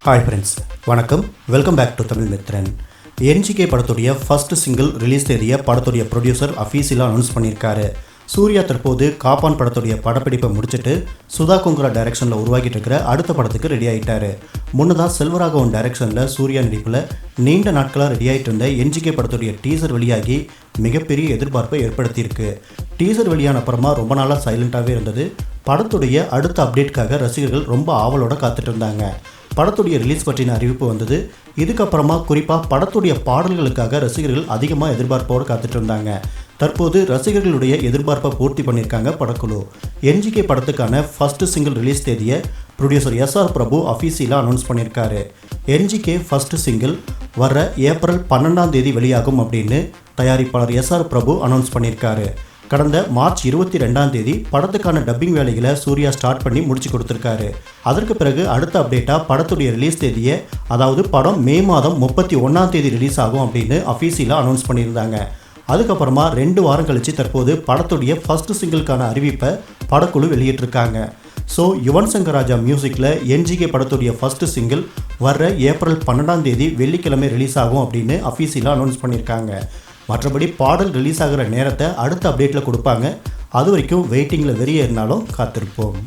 Hi friends, வணக்கம். Welcome back to Tamil Mithran. NGK படத்துடைய first single release தேதியை படத்துடைய ப்ரொடியூசர் அஃபீஷியலாக அனௌன்ஸ் பண்ணியிருக்காரு. சூர்யா தற்போது காப்பான் படத்துடைய படப்பிடிப்பை முடிச்சுட்டு சுதா கொங்கரா டைரக்ஷனில் உருவாக்கிட்டு இருக்கிற அடுத்த படத்துக்கு ரெடி ஆகிட்டாரு. முன்னதாக செல்வராகவன் டைரக்ஷனில் சூர்யா நடிப்பில் நீண்ட நாட்களாக ரெடி ஆகிட்டு இருந்த என்ஜிகே படத்துடைய டீசர் வெளியாகி மிகப்பெரிய எதிர்பார்ப்பை ஏற்படுத்தியிருக்கு. டீசர் வெளியான அப்புறமா ரொம்ப நாளாக சைலண்ட்டாகவே இருந்தது. படத்துடைய அடுத்த அப்டேட்காக ரசிகர்கள் ரொம்ப ஆவலோட காத்துட்டு இருந்தாங்க. படத்துடைய ரிலீஸ் பற்றின அறிவிப்பு வந்தது. இதுக்கப்புறமா குறிப்பாக படத்துடைய பாடல்களுக்காக ரசிகர்கள் அதிகமாக எதிர்பார்ப்போடு காத்துட்டு இருந்தாங்க. தற்போது ரசிகர்களுடைய எதிர்பார்ப்பை பூர்த்தி பண்ணியிருக்காங்க படக்குழு. என்ஜிகே படத்துக்கான ஃபர்ஸ்ட் சிங்கிள் ரிலீஸ் தேதியை ப்ரொடியூசர் எஸ்ஆர் பிரபு அஃபீஷியலாக அனௌன்ஸ் பண்ணியிருக்காரு. என்ஜிகே ஃபர்ஸ்ட் சிங்கிள் வர ஏப்ரல் 12 வெளியாகும் அப்படின்னு தயாரிப்பாளர் எஸ்ஆர் பிரபு அனௌன்ஸ் பண்ணியிருக்காரு. கடந்த மார்ச் 22 படத்துக்கான டப்பிங் வேலைகளை சூர்யா ஸ்டார்ட் பண்ணி முடிச்சு கொடுத்துருக்காரு. அதற்கு பிறகு அடுத்த அப்டேட்டாக படத்துடைய ரிலீஸ் தேதியை, அதாவது படம் மே மாதம் 31 ரிலீஸ் ஆகும் அப்படின்னு அஃபீஷியலாக அனௌன்ஸ் பண்ணியிருந்தாங்க. அதுக்கப்புறமா 2 வாரம் கழித்து தற்போது படத்துடைய ஃபர்ஸ்ட் சிங்கிளுக்கான அறிவிப்பை படக்குழு வெளியிட்டிருக்காங்க. ஸோ யுவன் சங்கர் ராஜா மியூசிக்கில் என்ஜிகே படத்துடைய ஃபர்ஸ்ட் சிங்கிள் வர்ற ஏப்ரல் 12 வெள்ளிக்கிழமை ரிலீஸ் ஆகும் அப்படின்னு அஃபீஷியலாக அனௌன்ஸ் பண்ணியிருக்காங்க. மற்றபடி பாடல் ரிலீஸ் ஆகிற நேரத்தை அடுத்த அப்டேட்டில் கொடுப்பாங்க. அது வரைக்கும் வெயிட்டிங்கில் வெறியேறினாலும் காத்திருப்போம்.